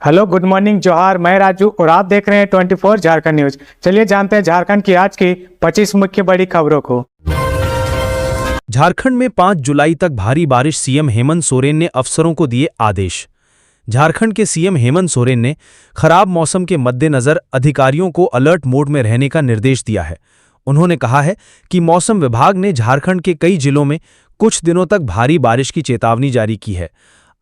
Hello, good morning, जोहार। मैं राजू और आप देख रहे हैं 24 झारखंड न्यूज। चलिए जानते हैं झारखंड की आज की 25 मुख्य बड़ी खबरों को। झारखंड में 5 जुलाई तक भारी बारिश, सीएम हेमंत सोरेन ने अफसरों को दिए आदेश। झारखंड के सीएम हेमंत सोरेन ने खराब मौसम के मद्देनजर अधिकारियों को अलर्ट मोड में रहने का निर्देश दिया है। उन्होंने कहा है कि मौसम विभाग ने झारखंड के कई जिलों में कुछ दिनों तक भारी बारिश की चेतावनी जारी की है।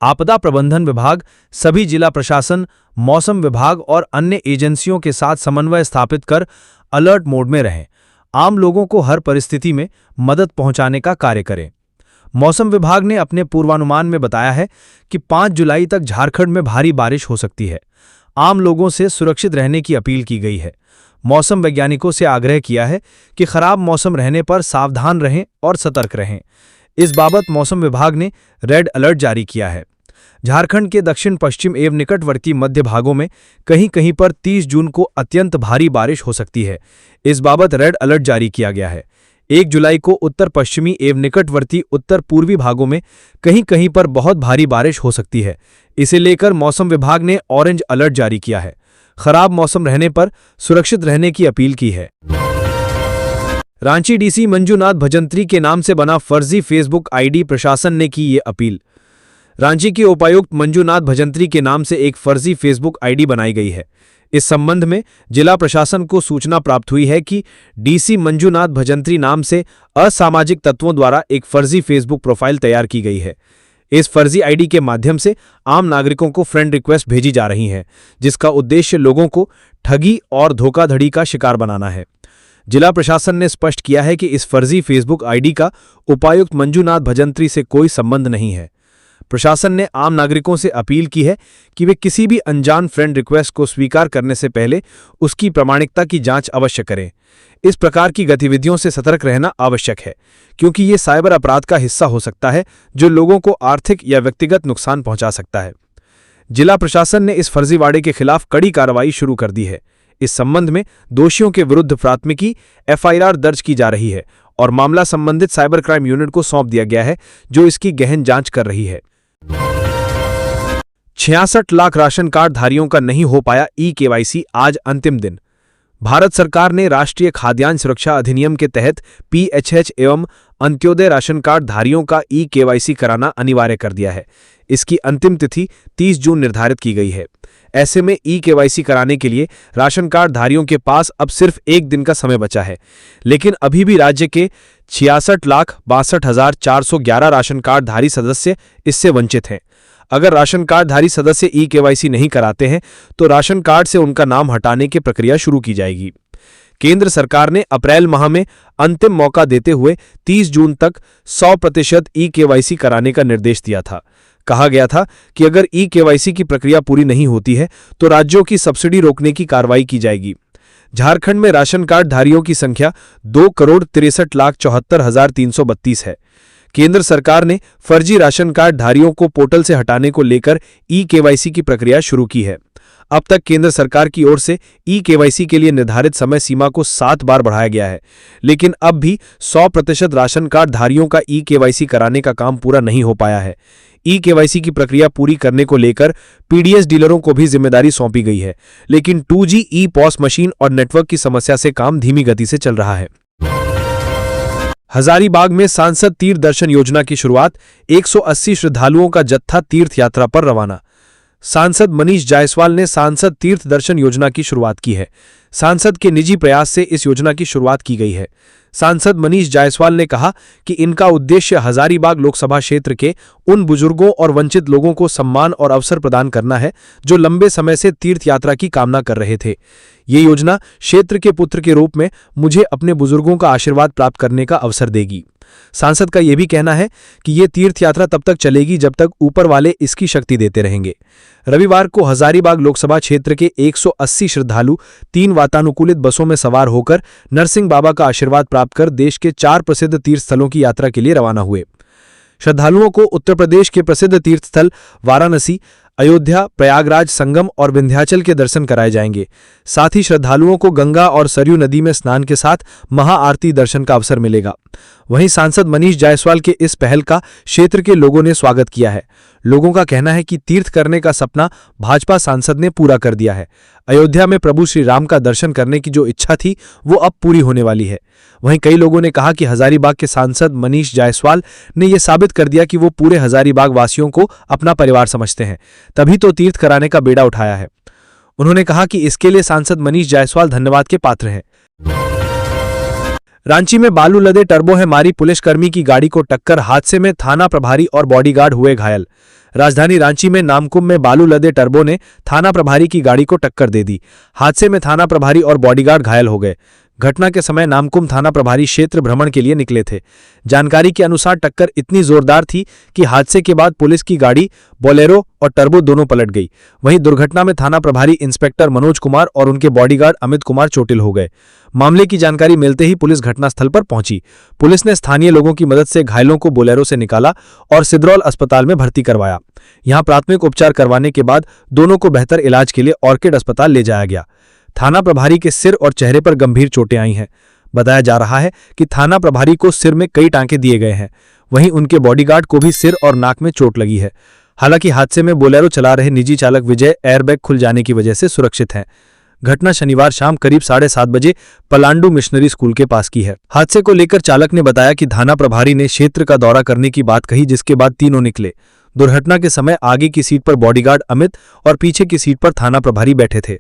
आपदा प्रबंधन विभाग, सभी जिला प्रशासन, मौसम विभाग और अन्य एजेंसियों के साथ समन्वय स्थापित कर अलर्ट मोड में रहें। आम लोगों को हर परिस्थिति में मदद पहुंचाने का कार्य करें। मौसम विभाग ने अपने पूर्वानुमान में बताया है कि 5 जुलाई तक झारखंड में भारी बारिश हो सकती है। आम लोगों से सुरक्षित रहने की अपील की गई है। मौसम वैज्ञानिकों से आग्रह किया है कि खराब मौसम रहने पर सावधान रहें और सतर्क रहें। इस बाबत मौसम विभाग ने रेड अलर्ट जारी किया है। झारखंड के दक्षिण पश्चिम एवं निकटवर्ती मध्य भागों में कहीं कहीं पर 30 जून को अत्यंत भारी बारिश हो सकती है। इस बाबत रेड अलर्ट जारी किया गया है। 1 जुलाई को उत्तर पश्चिमी एवं निकटवर्ती उत्तर पूर्वी भागों में कहीं कहीं पर बहुत भारी बारिश हो सकती है। इसे लेकर मौसम विभाग ने ऑरेंज अलर्ट जारी किया है। खराब मौसम रहने पर सुरक्षित रहने की अपील की है। रांची डीसी मंजूनाथ भजंत्री के नाम से बना फर्जी फेसबुक आईडी, प्रशासन ने की ये अपील। रांची के उपायुक्त मंजूनाथ भजंत्री के नाम से एक फर्जी फेसबुक आईडी बनाई गई है। इस संबंध में जिला प्रशासन को सूचना प्राप्त हुई है कि डीसी मंजूनाथ भजंत्री नाम से असामाजिक तत्वों द्वारा एक फर्जी फेसबुक प्रोफाइल तैयार की गई है। इस फर्जी आईडी के माध्यम से आम नागरिकों को फ्रेंड रिक्वेस्ट भेजी जा रही हैं, जिसका उद्देश्य लोगों को ठगी और धोखाधड़ी का शिकार बनाना है। जिला प्रशासन ने स्पष्ट किया है कि इस फर्जी फेसबुक आईडी का उपायुक्त मंजूनाथ भजंत्री से कोई संबंध नहीं है। प्रशासन ने आम नागरिकों से अपील की है कि वे किसी भी अनजान फ्रेंड रिक्वेस्ट को स्वीकार करने से पहले उसकी प्रामाणिकता की जांच अवश्य करें। इस प्रकार की गतिविधियों से सतर्क रहना आवश्यक है, क्योंकि ये साइबर अपराध का हिस्सा हो सकता है जो लोगों को आर्थिक या व्यक्तिगत नुकसान पहुंचा सकता है। जिला प्रशासन ने इस फर्जीवाड़े के खिलाफ कड़ी कार्रवाई शुरू कर दी है। इस संबंध में दोषियों के विरुद्ध प्राथमिकी एफआईआर दर्ज की जा रही है और मामला संबंधित साइबर क्राइम यूनिट को सौंप दिया गया है, जो इसकी गहन जांच कर रही है। 66 लाख राशन कार्ड धारियों का नहीं हो पाया ई-केवाईसी, आज अंतिम दिन। भारत सरकार ने राष्ट्रीय खाद्यान्न सुरक्षा अधिनियम के तहत पीएचएच एवं अंत्योदय राशन कार्ड धारियों का ई-केवाईसी कराना अनिवार्य कर दिया है। इसकी अंतिम तिथि 30 जून निर्धारित की गई है। ऐसे में ई-केवाईसी कराने के लिए राशन कार्ड धारियों के पास अब सिर्फ 1 दिन का समय बचा है, लेकिन अभी भी राज्य के 66,62,411 राशन कार्ड धारी सदस्य इससे वंचित हैं। अगर राशन कार्ड धारी सदस्य ई-केवाईसी नहीं कराते हैं तो राशन कार्ड से उनका नाम हटाने की प्रक्रिया शुरू की जाएगी। केंद्र सरकार ने अप्रैल माह में अंतिम मौका देते हुए 30 जून तक 100% ई-केवाईसी कराने का निर्देश दिया था। कहा गया था कि अगर ई-केवाईसी की प्रक्रिया पूरी नहीं होती है तो राज्यों की सब्सिडी रोकने की कार्रवाई की जाएगी। झारखंड में राशन कार्ड धारियों की संख्या 2,63,74,332 है। केंद्र सरकार ने फर्जी राशन कार्ड धारियों को पोर्टल से हटाने को लेकर ई-केवाईसी की प्रक्रिया शुरू की है। अब तक केंद्र सरकार की ओर से ई-केवाईसी के लिए निर्धारित समय सीमा को 7 बार बढ़ाया गया है, लेकिन अब भी 100% राशन कार्ड धारियों का ई-केवाईसी कराने का काम पूरा नहीं हो पाया है। ई-केवाईसी की प्रक्रिया पूरी करने को लेकर पीडीएस डीलरों को भी जिम्मेदारी सौंपी गई है, लेकिन 2G ई-पॉस मशीन और नेटवर्क की समस्या से काम धीमी गति से चल रहा है। हजारीबाग में सांसद तीर्थ दर्शन योजना की शुरुआत, 180 श्रद्धालुओं का जत्था तीर्थ यात्रा पर रवाना। सांसद मनीष जायसवाल ने सांसद तीर्थ दर्शन योजना की शुरुआत की है। सांसद के निजी प्रयास से इस योजना की शुरुआत की गई है। सांसद मनीष जायसवाल ने कहा कि इनका उद्देश्य हजारीबाग लोकसभा क्षेत्र के उन बुजुर्गों और वंचित लोगों को सम्मान और अवसर प्रदान करना है जो लंबे समय से तीर्थ यात्रा की कामना कर रहे थे। ये योजना क्षेत्र के पुत्र के रूप में मुझे अपने बुजुर्गों का आशीर्वाद प्राप्त करने का अवसर देगी। सांसद का यह भी कहना है कि ये तीर्थ यात्रा तब तक चलेगी जब तक ऊपर वाले इसकी शक्ति देते रहेंगे। रविवार को हजारीबाग लोकसभा क्षेत्र के 180 श्रद्धालु 3 वातानुकूलित बसों में सवार होकर नरसिंह बाबा का आशीर्वाद प्राप्त कर देश के 4 प्रसिद्ध तीर्थ स्थलों की यात्रा के लिए रवाना हुए। श्रद्धालुओं को उत्तर प्रदेश के प्रसिद्ध तीर्थ स्थल वाराणसी, अयोध्या, प्रयागराज, संगम और विंध्याचल के दर्शन कराए जाएंगे। साथ ही श्रद्धालुओं को गंगा और सरयू नदी में स्नान के साथ महाआरती दर्शन का अवसर मिलेगा। वहीं सांसद मनीष जायसवाल के इस पहल का क्षेत्र के लोगों ने स्वागत किया है। लोगों का कहना है कि तीर्थ करने का सपना भाजपा सांसद ने पूरा कर दिया है। अयोध्या में प्रभु श्री राम का दर्शन करने की जो इच्छा थी वो अब पूरी होने वाली है। वहीं कई लोगों ने कहा कि हजारीबाग के सांसद मनीष जायसवाल ने यह साबित कर दिया कि वो पूरे हजारीबाग वासियों को अपना परिवार समझते हैं, तभी तो तीर्थ कराने का बेड़ा उठाया है। उन्होंने कहा कि इसके लिए सांसद मनीष जायसवाल धन्यवाद के पात्र हैं। रांची में बालू लदे टर्बो है मारी पुलिसकर्मी की गाड़ी को टक्कर, हादसे में थाना प्रभारी और बॉडीगार्ड हुए घायल। राजधानी रांची में नामकुम में बालू लदे टर्बो ने थाना प्रभारी की गाड़ी को टक्कर दे दी। हादसे में थाना प्रभारी और बॉडीगार्ड घायल हो गए। घटना के समय नामकुम थाना प्रभारी क्षेत्र भ्रमण के लिए निकले थे। जानकारी के अनुसार टक्कर इतनी जोरदार थी कि हादसे के बाद पुलिस की गाड़ी बोलेरो और टर्बो दोनों पलट गई। वहीं दुर्घटना में थाना प्रभारी इंस्पेक्टर मनोज कुमार और उनके बॉडीगार्ड अमित कुमार चोटिल हो गए। मामले की जानकारी मिलते ही पुलिस घटनास्थल पर पहुंची। पुलिस ने स्थानीय लोगों की मदद से घायलों को बोलेरो से निकाला और सिद्रौल अस्पताल में भर्ती करवाया। यहां प्राथमिक उपचार करवाने के बाद दोनों को बेहतर इलाज के लिए ऑर्किड अस्पताल ले जाया गया। थाना प्रभारी के सिर और चेहरे पर गंभीर चोटें आई हैं। बताया जा रहा है कि थाना प्रभारी को सिर में कई टांके दिए गए हैं। वहीं उनके बॉडीगार्ड को भी सिर और नाक में चोट लगी है। हालांकि हादसे में बोलेरो चला रहे निजी चालक विजय एयरबैग खुल जाने की वजह से सुरक्षित हैं। घटना शनिवार शाम करीब 7:30 बजे पलांडू मिशनरी स्कूल के पास की है। हादसे को लेकर चालक ने बताया कि थाना प्रभारी ने क्षेत्र का दौरा करने की बात कही, जिसके बाद तीनों निकले। दुर्घटना के समय आगे की सीट पर बॉडीगार्ड अमित और पीछे की सीट पर थाना प्रभारी बैठे थे।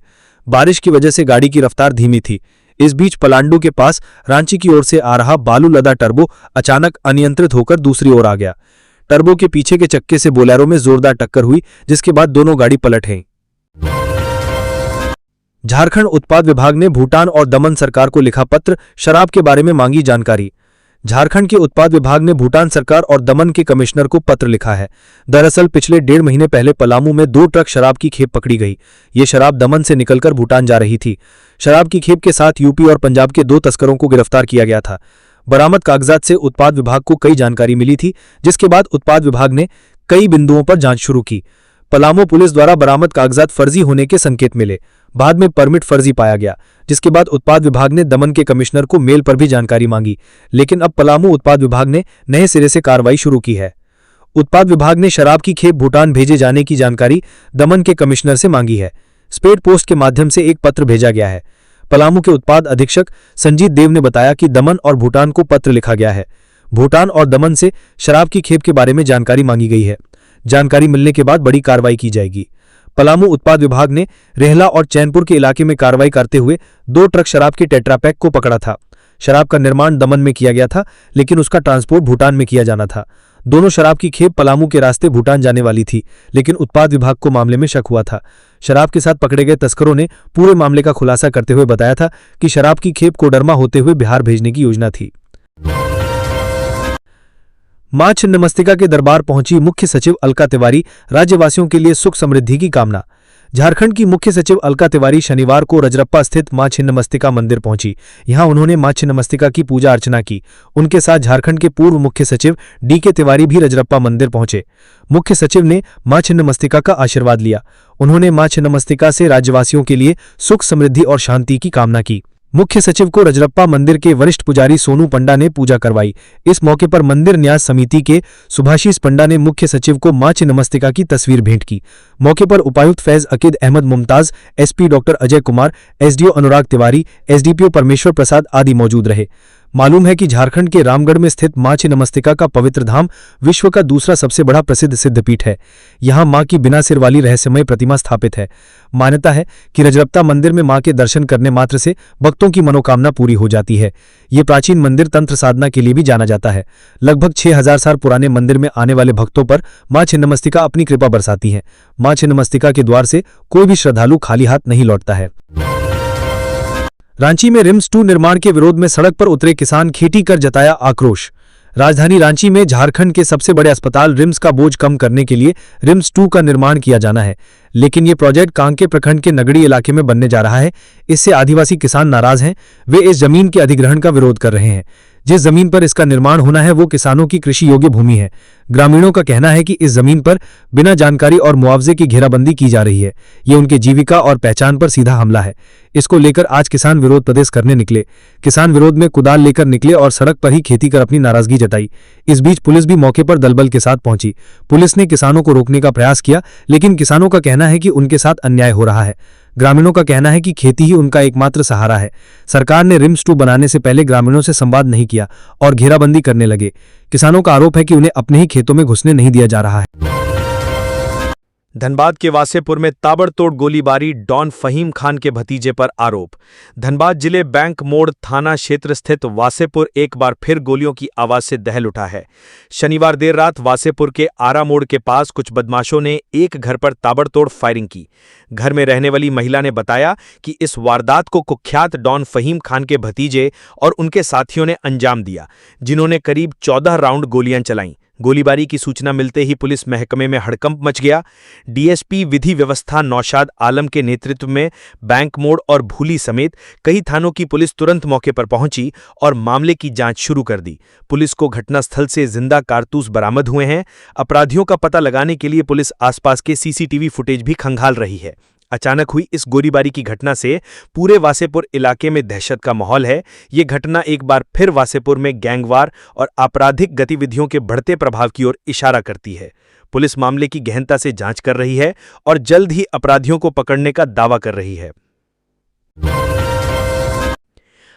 बारिश की वजह से गाड़ी की रफ्तार धीमी थी। इस बीच पलांडू के पास रांची की ओर से आ रहा बालू लदा टर्बो अचानक अनियंत्रित होकर दूसरी ओर आ गया। टर्बो के पीछे के चक्के से बोलेरो में जोरदार टक्कर हुई, जिसके बाद दोनों गाड़ी पलट गई। झारखंड उत्पाद विभाग ने भूटान और दमन सरकार को लिखा पत्र, शराब के बारे में मांगी जानकारी। झारखंड के उत्पाद विभाग ने भूटान सरकार और दमन के कमिश्नर को पत्र लिखा है। दरअसल पिछले 1.5 महीने पहले पलामू में 2 ट्रक शराब की खेप पकड़ी गई। ये शराब दमन से निकलकर भूटान जा रही थी। शराब की खेप के साथ यूपी और पंजाब के 2 तस्करों को गिरफ्तार किया गया था। बरामद कागजात से उत्पाद विभाग को कई जानकारी मिली थी, जिसके बाद उत्पाद विभाग ने कई बिंदुओं पर जांच शुरू की। पलामू पुलिस द्वारा बरामद कागजात फर्जी होने के संकेत मिले। बाद में परमिट फर्जी पाया गया, जिसके बाद उत्पाद विभाग ने दमन के कमिश्नर को मेल पर भी जानकारी मांगी। लेकिन अब पलामू उत्पाद विभाग ने नए सिरे से कार्रवाई शुरू की है। उत्पाद विभाग ने शराब की खेप भूटान भेजे जाने की जानकारी दमन के कमिश्नर से मांगी है। स्पीड पोस्ट के माध्यम से एक पत्र भेजा गया है। पलामू के उत्पाद अधीक्षक संजीत देव ने बताया कि दमन और भूटान को पत्र लिखा गया है। भूटान और दमन से शराब की खेप के बारे में जानकारी मांगी गई है। जानकारी मिलने के बाद बड़ी कार्रवाई की जाएगी। पलामू उत्पाद विभाग ने रेहला और चैनपुर के इलाके में कार्रवाई करते हुए 2 ट्रक शराब के टेट्रापैक को पकड़ा था। शराब का निर्माण दमन में किया गया था, लेकिन उसका ट्रांसपोर्ट भूटान में किया जाना था। दोनों शराब की खेप पलामू के रास्ते भूटान जाने वाली थी, लेकिन उत्पाद विभाग को मामले में शक हुआ था। शराब के साथ पकड़े गए तस्करों ने पूरे मामले का खुलासा करते हुए बताया था कि शराब की खेप कोडरमा होते हुए बिहार भेजने की योजना थी। मां छिन्नमस्तिका के दरबार पहुंची मुख्य सचिव अलका तिवारी, राज्यवासियों के लिए सुख समृद्धि की कामना। झारखंड की मुख्य सचिव अलका तिवारी शनिवार को रजरप्पा स्थित मां छिन्नमस्तिका मंदिर पहुंची। यहां उन्होंने मां छिन्नमस्तिका की पूजा अर्चना की। उनके साथ झारखंड के पूर्व मुख्य सचिव DK तिवारी भी रजरप्पा मंदिर पहुंचे। मुख्य सचिव ने मां छिन्नमस्तिका का आशीर्वाद लिया। उन्होंने मां छिन्नमस्तिका से राज्यवासियों के लिए सुख समृद्धि और शांति की कामना की। मुख्य सचिव को रजरप्पा मंदिर के वरिष्ठ पुजारी सोनू पंडा ने पूजा करवाई। इस मौके पर मंदिर न्यास समिति के सुभाषिस पंडा ने मुख्य सचिव को मां छिन्नमस्तिका की तस्वीर भेंट की। मौके पर उपायुक्त Faiz Akeed Ahmad Mumtaz, SP doctor Ajay Kumar, SDO Anurag Tiwari, SDPO Parmeshwar प्रसाद आदि मौजूद रहे। मालूम है कि झारखंड के रामगढ़ में स्थित मां छिन्नमस्तिका का पवित्र धाम विश्व का दूसरा सबसे बड़ा प्रसिद्ध सिद्धपीठ है। यहां मां की बिना सिर वाली रहस्यमय प्रतिमा स्थापित है। मान्यता है कि रजरप्पा मंदिर में मां के दर्शन करने मात्र से भक्तों की मनोकामना पूरी हो जाती है। ये प्राचीन मंदिर तंत्र साधना के लिए भी जाना जाता है। लगभग 6000 साल पुराने मंदिर में आने वाले भक्तों पर मां छिन्नमस्तिका अपनी कृपा बरसाती है। मां छिन्नमस्तिका के द्वार से कोई भी श्रद्धालु खाली हाथ नहीं लौटता है। रांची में रिम्स 2 निर्माण के विरोध में सड़क पर उतरे किसान, खेती कर जताया आक्रोश। राजधानी रांची में झारखंड के सबसे बड़े अस्पताल रिम्स का बोझ कम करने के लिए रिम्स 2 का निर्माण किया जाना है, लेकिन ये प्रोजेक्ट कांके प्रखंड के नगड़ी इलाके में बनने जा रहा है। इससे आदिवासी किसान नाराज हैं। वे इस जमीन के अधिग्रहण का विरोध कर रहे हैं। जिस जमीन पर इसका निर्माण होना है वो किसानों की कृषि योग्य भूमि है। ग्रामीणों का कहना है कि इस जमीन पर बिना जानकारी और मुआवजे की घेराबंदी की जा रही है। ये उनके जीविका और पहचान पर सीधा हमला है। इसको लेकर आज किसान विरोध प्रदर्शन करने निकले। किसान विरोध में कुदाल लेकर निकले और सड़क पर ही खेती कर अपनी नाराजगी जताई। इस बीच पुलिस भी मौके पर दलबल के साथ पहुंची। पुलिस ने किसानों को रोकने का प्रयास किया, लेकिन किसानों का कहना है कि उनके साथ अन्याय हो रहा है। ग्रामीणों का कहना है कि खेती ही उनका एकमात्र सहारा है। सरकार ने रिम्स 2 बनाने से पहले ग्रामीणों से संवाद नहीं किया और घेराबंदी करने लगे। किसानों का आरोप है कि उन्हें अपने ही खेतों में घुसने नहीं दिया जा रहा है। धनबाद के वासेपुर में ताबड़तोड़ गोलीबारी, डॉन फहीम खान के भतीजे पर आरोप। धनबाद जिले बैंक मोड़ थाना क्षेत्र स्थित वासेपुर एक बार फिर गोलियों की आवाज से दहल उठा है। शनिवार देर रात वासेपुर के आरा मोड़ के पास कुछ बदमाशों ने एक घर पर ताबड़तोड़ फायरिंग की। घर में रहने वाली महिला ने बताया कि इस वारदात को कुख्यात डॉन फहीम खान के भतीजे और उनके साथियों ने अंजाम दिया, जिन्होंने करीब 14 राउंड गोलियां चलाईं। गोलीबारी की सूचना मिलते ही पुलिस महकमे में हड़कंप मच गया। डीएसपी विधि व्यवस्था नौशाद आलम के नेतृत्व में बैंक मोड़ और भूली समेत कई थानों की पुलिस तुरंत मौके पर पहुंची और मामले की जांच शुरू कर दी। पुलिस को घटनास्थल से जिंदा कारतूस बरामद हुए हैं। अपराधियों का पता लगाने के लिए पुलिस आसपास के सीसीटीवी फुटेज भी खंगाल रही है। अचानक हुई इस गोलीबारी की घटना से पूरे वासेपुर इलाके में दहशत का माहौल है। ये घटना एक बार फिर वासेपुर में गैंगवार और आपराधिक गतिविधियों के बढ़ते प्रभाव की ओर इशारा करती है। पुलिस मामले की गहनता से जांच कर रही है और जल्द ही अपराधियों को पकड़ने का दावा कर रही है।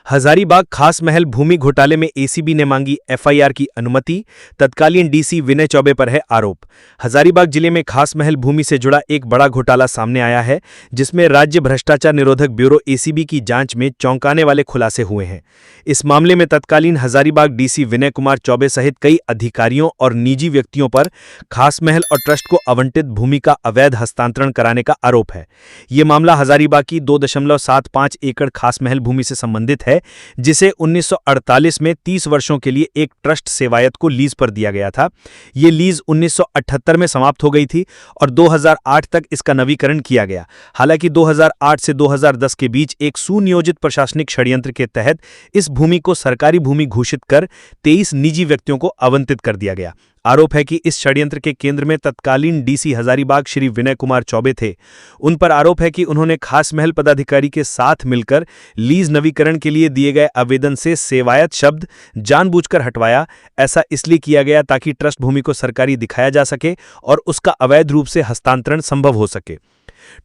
हजारीबाग खास महल भूमि घोटाले में एसीबी ने मांगी एफआईआर की अनुमति। तत्कालीन डीसी विनय चौबे पर है आरोप। हजारीबाग जिले में खास महल भूमि से जुड़ा एक बड़ा घोटाला सामने आया है, जिसमें राज्य भ्रष्टाचार निरोधक ब्यूरो एसीबी की जांच में चौंकाने वाले खुलासे हुए हैं। इस मामले में तत्कालीन हजारीबाग डीसी विनय कुमार चौबे सहित कई अधिकारियों और निजी व्यक्तियों पर खास महल और ट्रस्ट को आवंटित भूमि का अवैध हस्तांतरण कराने का आरोप है। ये मामला हजारीबाग की 2.75 एकड़ खास महल भूमि से संबंधित है, जिसे 1948 में 30 वर्षों के लिए एक ट्रस्ट सेवायत को लीज पर दिया गया था। ये लीज 1978 में समाप्त हो गई थी और 2008 तक इसका नवीकरण किया गया। हालांकि 2008 से 2010 के बीच एक सुनियोजित प्रशासनिक षड्यंत्र के तहत इस भूमि को सरकारी भूमि घोषित कर 23 निजी व्यक्तियों को आवंटित कर दिया गया। आरोप है कि इस षड्यंत्र के केंद्र में तत्कालीन डीसी हजारीबाग श्री विनय कुमार चौबे थे। उन पर आरोप है कि उन्होंने खास महल पदाधिकारी के साथ मिलकर लीज नवीकरण के लिए दिए गए आवेदन से सेवायत शब्द जानबूझकर हटवाया। ऐसा इसलिए किया गया ताकि ट्रस्ट भूमि को सरकारी दिखाया जा सके और उसका अवैध रूप से हस्तांतरण संभव हो सके।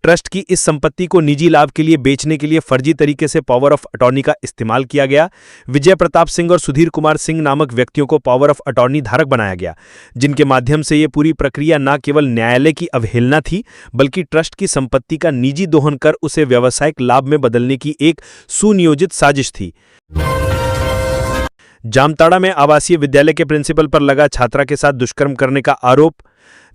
ट्रस्ट की इस संपत्ति को निजी लाभ के लिए बेचने के लिए फर्जी तरीके से पावर ऑफ अटॉर्नी का इस्तेमाल किया गया। विजय प्रताप सिंह और सुधीर कुमार सिंह नामक व्यक्तियों को पावर ऑफ अटॉर्नी धारक बनाया गया, जिनके माध्यम से ये पूरी प्रक्रिया न केवल न्यायालय की अवहेलना थी, बल्कि ट्रस्ट की संपत्ति का निजी दोहन कर उसे व्यावसायिक लाभ में बदलने की एक सुनियोजित साजिश थी। जामताड़ा में आवासीय विद्यालय के प्रिंसिपल पर लगा छात्रा के साथ दुष्कर्म करने का आरोप।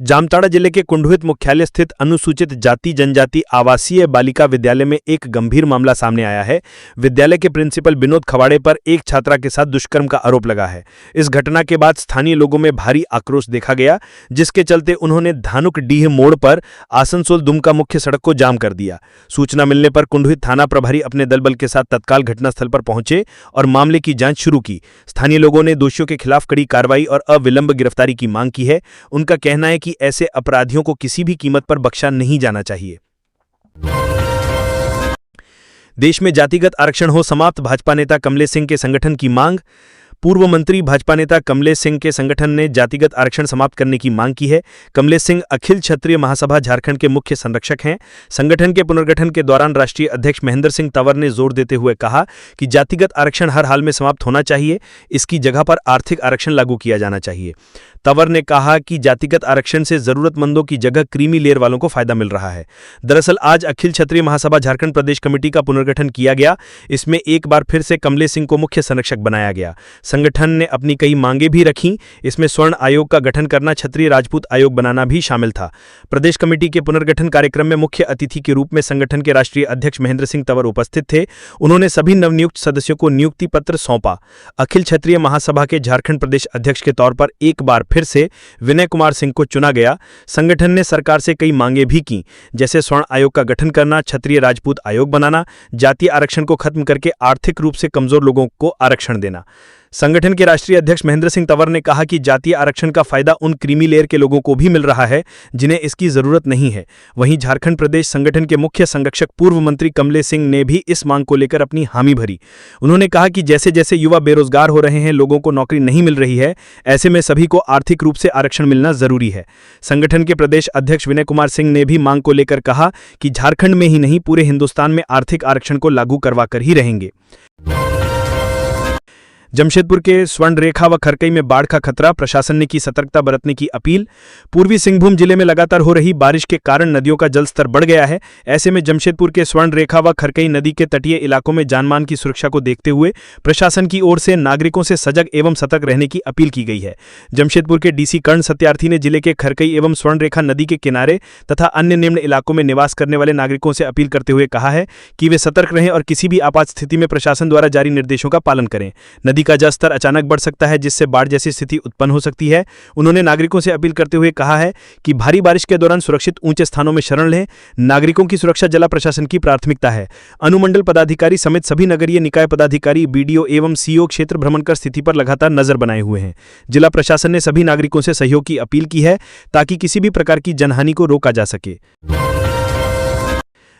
जामताड़ा जिले के कुंडुहित मुख्यालय स्थित अनुसूचित जाति जनजाति आवासीय बालिका विद्यालय में एक गंभीर मामला सामने आया है। विद्यालय के प्रिंसिपल विनोद खवाड़े पर एक छात्रा के साथ दुष्कर्म का आरोप लगा है। इस घटना के बाद स्थानीय लोगों में भारी आक्रोश देखा गया, जिसके चलते उन्होंने धानुकडीह मोड़ पर आसनसोल दुमका मुख्य सड़क को जाम कर दिया। सूचना मिलने पर कुंडुहित थाना प्रभारी अपने दलबल के साथ तत्काल घटनास्थल पर पहुंचे और मामले की जांच शुरू की। स्थानीय लोगों ने दोषियों के खिलाफ कड़ी कार्रवाई और अविलंब गिरफ्तारी की मांग की है। उनका कहना है कि ऐसे अपराधियों को किसी भी कीमत पर बख्शा नहीं जाना चाहिए। देश में जातिगत आरक्षण हो समाप्त, भाजपा नेता कमलेश सिंह के संगठन की मांग। पूर्व मंत्री भाजपा नेता कमलेश सिंह के संगठन ने जातिगत आरक्षण समाप्त करने की मांग की है। कमलेश सिंह अखिल क्षत्रिय महासभा झारखंड के मुख्य संरक्षक हैं। संगठन के पुनर्गठन के दौरान राष्ट्रीय अध्यक्ष महेंद्र सिंह तंवर ने जोर देते हुए कहा कि जातिगत आरक्षण हर हाल में समाप्त होना चाहिए, इसकी जगह पर आर्थिक आरक्षण लागू किया जाना चाहिए। तंवर ने कहा कि जातिगत आरक्षण से जरूरतमंदों की जगह क्रीमी लेयर वालों को फायदा मिल रहा है। दरअसल आज अखिल क्षत्रिय महासभा झारखंड प्रदेश कमेटी का पुनर्गठन किया गया। इसमें एक बार फिर से कमलेश सिंह को मुख्य संरक्षक बनाया गया। संगठन ने अपनी कई मांगे भी रखीं। इसमें स्वर्ण आयोग का गठन करना, क्षत्रिय राजपूत आयोग बनाना भी शामिल था। प्रदेश कमेटी के पुनर्गठन कार्यक्रम में मुख्य अतिथि के रूप में संगठन के राष्ट्रीय अध्यक्ष महेंद्र सिंह तंवर उपस्थित थे। उन्होंने सभी नवनियुक्त सदस्यों को नियुक्ति पत्र सौंपा। अखिल क्षत्रिय महासभा के झारखंड प्रदेश अध्यक्ष के तौर पर एक बार फिर से विनय कुमार सिंह को चुना गया। संगठन ने सरकार से कई मांगे भी की, जैसे स्वर्ण आयोग का गठन करना, क्षत्रिय राजपूत आयोग बनाना, जातीय आरक्षण को खत्म करके आर्थिक रूप से कमजोर लोगों को आरक्षण देना। संगठन के राष्ट्रीय अध्यक्ष महेंद्र सिंह तंवर ने कहा कि जातीय आरक्षण का फायदा उन क्रीमी लेयर के लोगों को भी मिल रहा है जिन्हें इसकी जरूरत नहीं है। वहीं झारखंड प्रदेश संगठन के मुख्य संरक्षक पूर्व मंत्री कमलेश सिंह ने भी इस मांग को लेकर अपनी हामी भरी। उन्होंने कहा कि जैसे जैसे युवा बेरोजगार हो रहे हैं, लोगों को नौकरी नहीं मिल रही है, ऐसे में सभी को आर्थिक रूप से आरक्षण मिलना जरूरी है। संगठन के प्रदेश अध्यक्ष विनय कुमार सिंह ने भी मांग को लेकर कहा कि झारखंड में ही नहीं पूरे हिंदुस्तान में आर्थिक आरक्षण को लागू करवाकर ही रहेंगे। जमशेदपुर के स्वर्ण रेखा व खरकई में बाढ़ का खतरा, प्रशासन ने की सतर्कता बरतने की अपील। पूर्वी सिंहभूम जिले में लगातार हो रही बारिश के कारण नदियों का जलस्तर बढ़ गया है। ऐसे में जमशेदपुर के स्वर्ण रेखा व खरकई नदी के तटीय इलाकों में जानमाल की सुरक्षा को देखते हुए प्रशासन की ओर से नागरिकों से सजग एवं सतर्क रहने की अपील की गई है। जमशेदपुर के डीसी कर्ण सत्यार्थी ने जिले के खरकई एवं स्वर्ण रेखा नदी के किनारे तथा अन्य निम्न इलाकों में निवास करने वाले नागरिकों से अपील करते हुए कहा है कि वे सतर्क रहें और किसी भी आपात स्थिति में प्रशासन द्वारा जारी निर्देशों का पालन करें। नदी का जलस्तर अचानक बढ़ सकता है, जिससे बाढ़ जैसी स्थिति उत्पन्न हो सकती है। उन्होंने नागरिकों से अपील करते हुए कहा है कि भारी बारिश के दौरान सुरक्षित ऊंचे स्थानों में शरण लें। नागरिकों की सुरक्षा जिला प्रशासन की प्राथमिकता है। अनुमंडल पदाधिकारी समेत सभी नगरीय निकाय पदाधिकारी, बीडीओ एवं सीओ क्षेत्र भ्रमण कर स्थिति पर लगातार नजर बनाए हुए हैं। जिला प्रशासन ने सभी नागरिकों से सहयोग की अपील की है ताकि किसी भी प्रकार की जनहानि को रोका जा सके।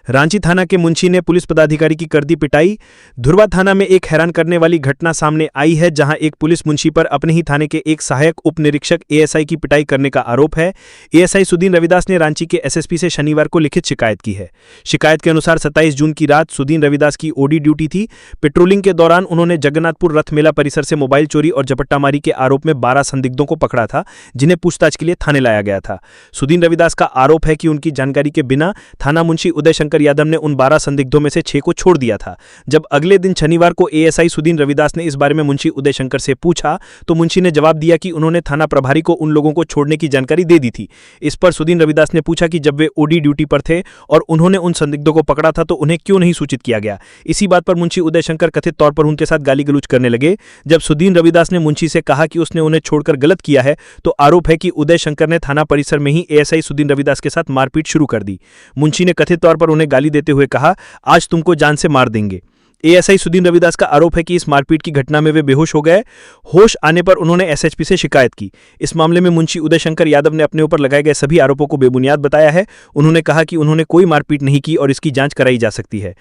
रांची थाना के मुंशी ने पुलिस पदाधिकारी की कर दी पिटाई। धुरवा थाना में एक हैरान करने वाली घटना सामने आई है, जहां एक पुलिस मुंशी पर अपने ही थाने के एक सहायक उप निरीक्षक एएसआई की पिटाई करने का आरोप है। एएसआई सुदीन रविदास ने रांची के एसएसपी से शनिवार को लिखित शिकायत की है। शिकायत के अनुसार 27 जून की रात सुदीन रविदास की ओडी ड्यूटी थी। पेट्रोलिंग के दौरान उन्होंने जगन्नाथपुर रथ मेला परिसर से मोबाइल चोरी और झपट्टामारी के आरोप में 12 संदिग्धों को पकड़ा था, जिन्हें पूछताछ के लिए थाने लाया गया था। सुदीन रविदास का आरोप है कि उनकी जानकारी के बिना थाना मुंशी उदय शंकर यादव ने उन 12 संदिग्धों में से 6 को छोड़ दिया था। जब अगले दिन शनिवार को एएसआई सुदीन रविदास ने इस बारे में मुंशी उदय शंकर से पूछा तो मुंशी ने जवाब दिया कि उन्होंने थाना प्रभारी को उन लोगों को छोड़ने की जानकारी दे दी थी। इस पर सुदीन रविदास ने पूछा कि जब वे ओडी ड्यूटी पर थे और उन्होंने उन संदिग्धों को पकड़ा था तो उन्हें क्यों नहीं सूचित किया गया। इसी बात पर मुंशी उदय शंकर कथित तौर पर उनके साथ गाली गलौज करने लगे। जब सुदीन रविदास ने मुंशी से कहा कि उसने उन्हें छोड़कर गलत किया है तो आरोप है कि उदय शंकर ने थाना परिसर में ही एएसआई सुदीन रविदास के साथ मारपीट शुरू कर दी। मुंशी ने कथित तौर पर उन्हें गाली देते हुए कहा, आज तुमको जान से मार देंगे। एएसआई सुदीन रविदास का आरोप है कि इस मारपीट की घटना में वे बेहोश हो गए। होश आने पर उन्होंने एसएचपी से शिकायत की। इस मामले में मुंशी उदय शंकर यादव ने अपने ऊपर लगाए गए सभी आरोपों को बेबुनियाद बताया है। उन्होंने कहा कि उन्होंने कोई मारपीट नहीं की और इसकी जांच कराई जा सकती है।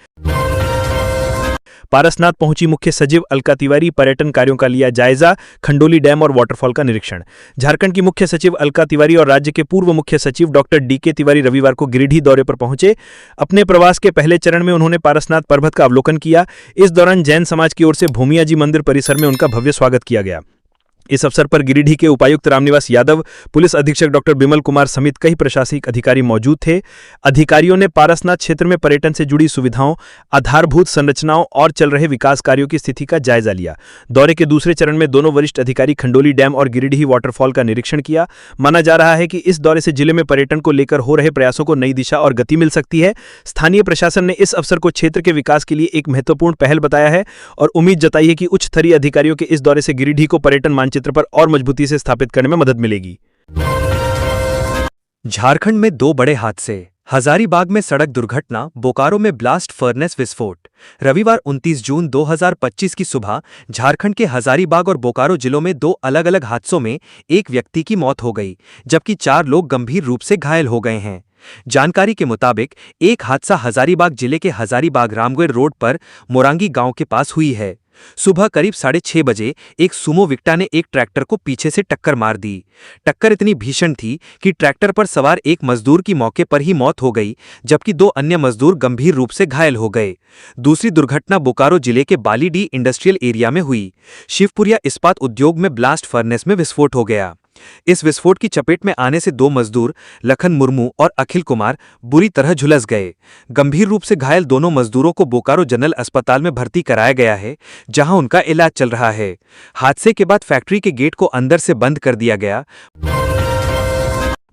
पारसनाथ पहुंची मुख्य सचिव अलका तिवारी, पर्यटन कार्यों का लिया जायजा, खंडोली डैम और वाटरफॉल का निरीक्षण। झारखंड की मुख्य सचिव अलका तिवारी और राज्य के पूर्व मुख्य सचिव डॉक्टर डीके तिवारी रविवार को गिरिडीह दौरे पर पहुंचे। अपने प्रवास के पहले चरण में उन्होंने पारसनाथ पर्वत का अवलोकन किया। इस दौरान जैन समाज की ओर से भूमिया जी मंदिर परिसर में उनका भव्य स्वागत किया गया। इस अवसर पर गिरिडीह के उपायुक्त रामनिवास यादव, पुलिस अधीक्षक डॉक्टर बिमल कुमार समेत कई प्रशासनिक अधिकारी मौजूद थे। अधिकारियों ने पारसनाथ क्षेत्र में पर्यटन से जुड़ी सुविधाओं, आधारभूत संरचनाओं और चल रहे विकास कार्यों की स्थिति का जायजा लिया। दौरे के दूसरे चरण में दोनों वरिष्ठ अधिकारी खंडोली डैम और गिरिडीह वाटरफॉल का निरीक्षण किया। माना जा रहा है कि इस दौरे से जिले में पर्यटन को लेकर हो रहे प्रयासों को नई दिशा और गति मिल सकती है। स्थानीय प्रशासन ने इस अवसर को क्षेत्र के विकास के लिए एक महत्वपूर्ण पहल बताया है और उम्मीद जताई है कि उच्च स्तरीय अधिकारियों के इस दौरे से गिरिडीह को पर्यटन चित्र पर और मजबूती से स्थापित करने में मदद मिलेगी। झारखंड में 2 बड़े हादसे। हजारीबाग में सड़क दुर्घटना, बोकारो में ब्लास्ट फर्नेस विस्फोट। रविवार 29 जून 2025 की सुबह झारखंड के हजारीबाग और बोकारो जिलों में 2 अलग-अलग हादसों में एक व्यक्ति की मौत हो गई, जबकि 4 लोग गंभीर रूप से घायल हो गए हैं। जानकारी के मुताबिक एक हादसा हजारीबाग जिले के हजारीबाग रामगढ़ रोड पर मोरांगी गांव के पास हुई है। सुबह करीब 6:30 बजे एक सुमो विक्टा ने एक ट्रैक्टर को पीछे से टक्कर मार दी। टक्कर इतनी भीषण थी कि ट्रैक्टर पर सवार एक मजदूर की मौके पर ही मौत हो गई, जबकि 2 अन्य मजदूर गंभीर रूप से घायल हो गए। दूसरी दुर्घटना बोकारो जिले के बालीडीह इंडस्ट्रियल एरिया में हुई। शिवपुरिया इस्पात उद्योग में ब्लास्ट फर्नेस में विस्फोट हो गया। इस विस्फोट की चपेट में आने से 2 मजदूर लखन मुर्मू और अखिल कुमार बुरी तरह झुलस गए। गंभीर रूप से घायल दोनों मजदूरों को बोकारो जनरल अस्पताल में भर्ती कराया गया है, जहां उनका इलाज चल रहा है। हादसे के बाद फैक्ट्री के गेट को अंदर से बंद कर दिया गया।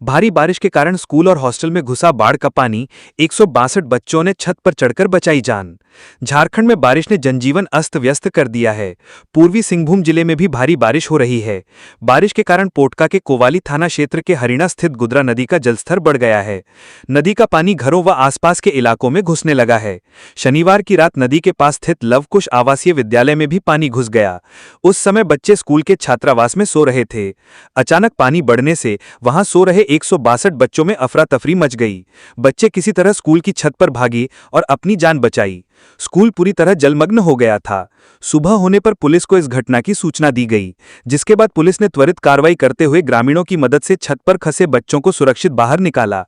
भारी बारिश के कारण स्कूल और हॉस्टल में घुसा बाढ़ का पानी, 162 बच्चों ने छत पर चढ़कर बचाई जान। झारखंड में बारिश ने जनजीवन अस्त व्यस्त कर दिया है। पूर्वी सिंहभूम जिले में भी भारी बारिश हो रही है। बारिश के कारण पोटका के कोवाली थाना क्षेत्र के हरिणा स्थित गुदरा नदी का जलस्तर बढ़ गया है। नदी का पानी घरों व आसपास के इलाकों में घुसने लगा है। शनिवार की रात नदी के पास स्थित लवकुश आवासीय विद्यालय में भी पानी घुस गया। उस समय बच्चे स्कूल के छात्रावास में सो रहे थे। अचानक पानी बढ़ने से वहां सो रहे 162 बच्चों में अफरा तफरी मच गई। बच्चे किसी तरह स्कूल की छत पर भागे और अपनी जान बचाई। स्कूल पूरी तरह जलमग्न हो गया था। सुबह होने पर पुलिस को इस घटना की सूचना दी गई, जिसके बाद पुलिस ने त्वरित कार्रवाई करते हुए ग्रामीणों की मदद से छत पर फंसे बच्चों को सुरक्षित बाहर निकाला।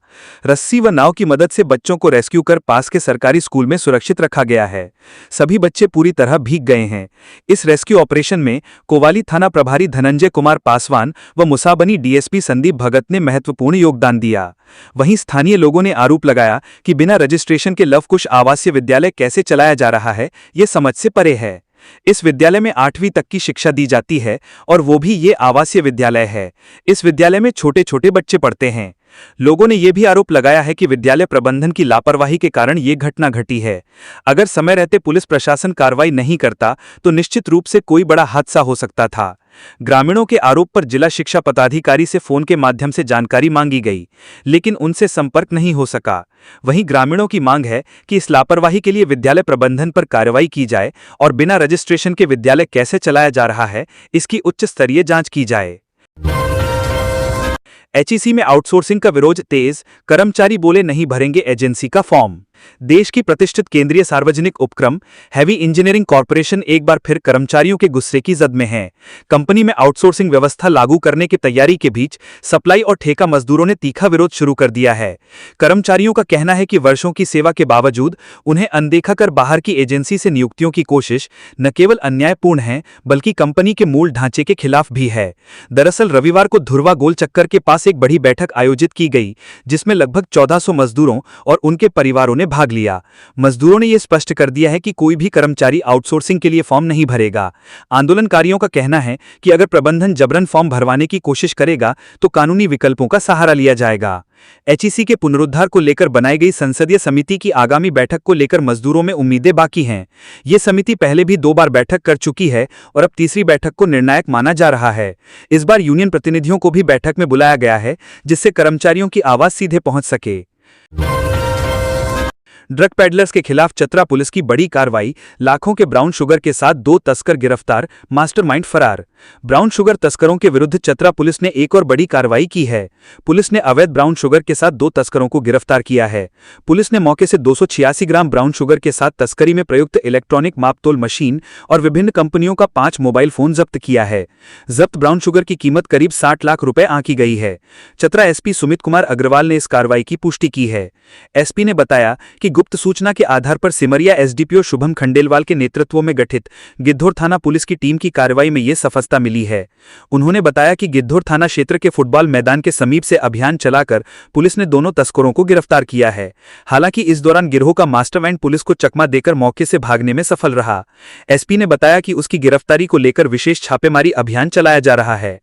रस्सी व नाव की मदद से बच्चों को रेस्क्यू कर पास के सरकारी स्कूल में सुरक्षित रखा गया है। सभी बच्चे पूरी तरह भीग गए हैं। इस रेस्क्यू ऑपरेशन में कोवाली थाना प्रभारी धनंजय कुमार पासवान व मुसाबनी डीएसपी संदीप भगत ने महत्वपूर्ण योगदान दिया। वहीं स्थानीय लोगों ने आरोप लगाया कि बिना रजिस्ट्रेशन के लवकुश आवासीय विद्यालय कैसे चलाया जा रहा है, ये समझ से परे है। इस विद्यालय में 8वीं तक की शिक्षा दी जाती है और वो भी ये आवासीय विद्यालय है। इस विद्यालय में छोटे छोटे बच्चे पढ़ते हैं। लोगों ने यह भी आरोप लगाया है कि विद्यालय प्रबंधन की लापरवाही के कारण ये घटना घटी है। अगर समय रहते पुलिस प्रशासन कार्रवाई नहीं करता तो निश्चित रूप से कोई बड़ा हादसा हो सकता था। ग्रामीणों के आरोप पर जिला शिक्षा पदाधिकारी से फोन के माध्यम से जानकारी मांगी गई, लेकिन उनसे संपर्क नहीं हो सका। वहीं ग्रामीणों की मांग है कि इस लापरवाही के लिए विद्यालय प्रबंधन पर कार्रवाई की जाए और बिना रजिस्ट्रेशन के विद्यालय कैसे चलाया जा रहा है, इसकी उच्च स्तरीय जांच की जाए। एचईसी में आउटसोर्सिंग का विरोध तेज, कर्मचारी बोले नहीं भरेंगे एजेंसी का फॉर्म। देश की प्रतिष्ठित केंद्रीय सार्वजनिक उपक्रम हैवी इंजीनियरिंग कॉर्पोरेशन एक बार फिर कर्मचारियों के गुस्से की जद में है। कंपनी में आउटसोर्सिंग व्यवस्था लागू करने की तैयारी के बीच सप्लाई और ठेका मजदूरों ने तीखा विरोध शुरू कर दिया है। कर्मचारियों का कहना है कि वर्षों की सेवा के बावजूद उन्हें अनदेखा कर बाहर की एजेंसी से नियुक्तियों की कोशिश न केवल अन्यायपूर्ण है, बल्कि कंपनी के मूल ढांचे के खिलाफ भी है। दरअसल रविवार को धुरवा गोल चक्कर के पास एक बड़ी बैठक आयोजित की गई, जिसमें लगभग 1400 मजदूरों और उनके परिवारों ने भाग लिया। मजदूरों ने यह स्पष्ट कर दिया है कि कोई भी कर्मचारी आउटसोर्सिंग के लिए फॉर्म नहीं भरेगा। आंदोलनकारियों का कहना है कि अगर प्रबंधन जबरन फॉर्म भरवाने की कोशिश करेगा तो कानूनी विकल्पों का सहारा लिया जाएगा। एचईसी के पुनरुद्धार को लेकर बनाई गई संसदीय समिति की आगामी बैठक को लेकर मजदूरों में उम्मीदें बाकी हैं। ये समिति पहले भी 2 बार बैठक कर चुकी है और अब तीसरी बैठक को निर्णायक माना जा रहा है। इस बार यूनियन प्रतिनिधियों को भी बैठक में बुलाया गया है, जिससे कर्मचारियों की आवाज सीधे पहुंच सके। ड्रग पेडलर्स के खिलाफ चतरा पुलिस की बड़ी कार्रवाई, लाखों के ब्राउन शुगर के साथ 2 तस्कर गिरफ्तार, मास्टरमाइंड फरार। ब्राउन शुगर तस्करों के विरुद्ध चतरा पुलिस ने एक और बड़ी कार्रवाई की है। पुलिस ने अवैध ब्राउन शुगर के साथ 2 तस्करों को गिरफ्तार किया है। पुलिस ने मौके से 286 ग्राम ब्राउन शुगर के साथ तस्करी में प्रयुक्त इलेक्ट्रॉनिक मापतोल मशीन और विभिन्न कंपनियों का 5 मोबाइल फोन जब्त किया है। जब्त ब्राउन शुगर की कीमत करीब 60 लाख रुपए आंकी गई है। चतरा एसपी सुमित कुमार अग्रवाल ने इस कार्रवाई की पुष्टि की है। एसपी ने बताया कि गुप्त सूचना के आधार पर सिमरिया एसडीपीओ शुभम खंडेलवाल के नेतृत्व में गठित गिद्धौर थाना पुलिस की टीम की कार्रवाई में यह सफलता मिली है। उन्होंने बताया कि गिद्धौर थाना क्षेत्र के फुटबॉल मैदान के समीप से अभियान चलाकर पुलिस ने दोनों तस्करों को गिरफ्तार किया है। हालांकि इस दौरान गिरोह का मास्टरमाइंड पुलिस को चकमा देकर मौके से भागने में सफल रहा। एसपी ने बताया कि उसकी गिरफ्तारी को लेकर विशेष छापेमारी अभियान चलाया जा रहा है।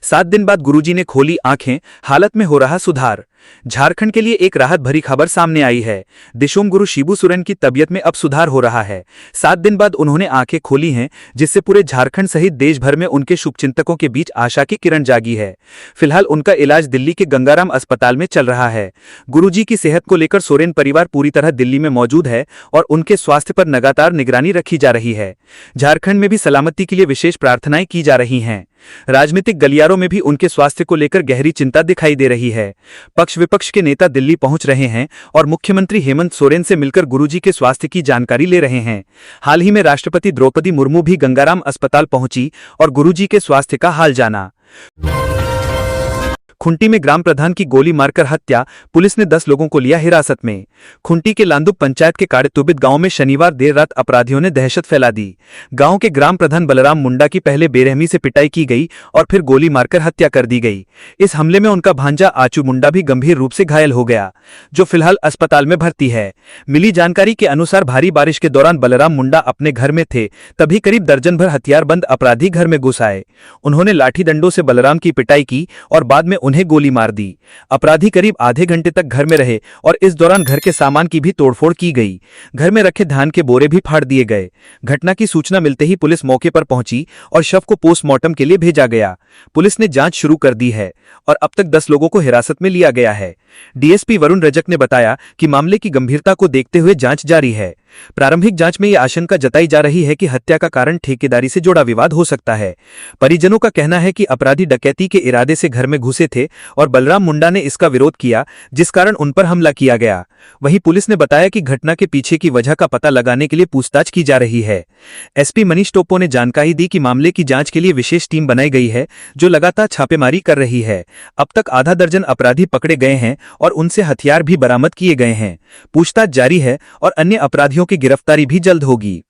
7 दिन बाद गुरुजी ने खोली आंखें, हालत में हो रहा सुधार। झारखंड के लिए एक राहत भरी खबर सामने आई है। दिशोम गुरु शिबू सोरेन की तबीयत में अब सुधार हो रहा है। 7 दिन बाद उन्होंने आंखें खोली हैं, जिससे पूरे झारखंड सहित देश भर में उनके शुभचिंतकों के बीच आशा की किरण जागी है। फिलहाल उनका इलाज दिल्ली के गंगाराम अस्पताल में चल रहा है। गुरुजी की सेहत को लेकर सोरेन परिवार पूरी तरह दिल्ली में मौजूद है और उनके स्वास्थ्य पर लगातार निगरानी रखी जा रही है। झारखंड में भी सलामती के लिए विशेष प्रार्थनाएं की जा रही हैं। राजनीतिक गलियारों में भी उनके स्वास्थ्य को लेकर गहरी चिंता दिखाई दे रही है। पक्ष विपक्ष के नेता दिल्ली पहुंच रहे हैं और मुख्यमंत्री हेमंत सोरेन से मिलकर गुरुजी के स्वास्थ्य की जानकारी ले रहे हैं। हाल ही में राष्ट्रपति द्रौपदी मुर्मू भी गंगाराम अस्पताल पहुंची और गुरुजी के स्वास्थ्य का हाल जाना। खुंटी में ग्राम प्रधान की गोली मारकर हत्या, पुलिस ने 10 लोगों को लिया हिरासत में। खुंटी के लांदुप पंचायत के काड़ेतुबित गांव में शनिवार देर रात अपराधियों ने दहशत फैला दी। गांव के ग्राम प्रधान बलराम मुंडा की पहले बेरहमी से पिटाई की गई और फिर गोली मारकर हत्या कर दी गई। इस हमले में उनका भांजा आचू मुंडा भी गंभीर रूप से घायल हो गया, जो फिलहाल अस्पताल में भर्ती है। मिली जानकारी के अनुसार भारी बारिश के दौरान बलराम मुंडा अपने घर में थे, तभी करीब दर्जन भर हथियारबंद अपराधी घर में घुस आए। उन्होंने लाठी डंडों से बलराम की पिटाई की और बाद में उन्हें गोली मार दी। अपराधी करीब आधे घंटे तक घर में रहे और इस दौरान घर के सामान की भी तोड़फोड़ की गई। घर में रखे धान के बोरे भी फाड़ दिए गए। घटना की सूचना मिलते ही पुलिस मौके पर पहुंची और शव को पोस्टमार्टम के लिए भेजा गया। पुलिस ने जांच शुरू कर दी है और अब तक 10 लोगों को हिरासत में लिया गया है। डीएसपी वरुण रजक ने बताया कि मामले की गंभीरता को देखते हुए जांच जारी है। प्रारंभिक जांच में यह आशंका जताई जा रही है कि हत्या का कारण ठेकेदारी से जुड़ा विवाद हो सकता है। परिजनों का कहना है कि अपराधी डकैती के इरादे से घर में घुसे थे और बलराम मुंडा ने इसका विरोध किया, जिस कारण उन पर हमला किया गया। वहीं पुलिस ने बताया कि घटना के पीछे की वजह का पता लगाने के लिए पूछताछ की जा रही है। एसपी मनीष टोप्पो ने जानकारी दी कि मामले की जांच के लिए विशेष टीम बनाई गई है, जो लगातार छापेमारी कर रही है। अब तक आधा दर्जन अपराधी पकड़े गए हैं और उनसे हथियार भी बरामद किए गए हैं। पूछताछ जारी है और अन्य अपराधियों की गिरफ्तारी भी जल्द होगी।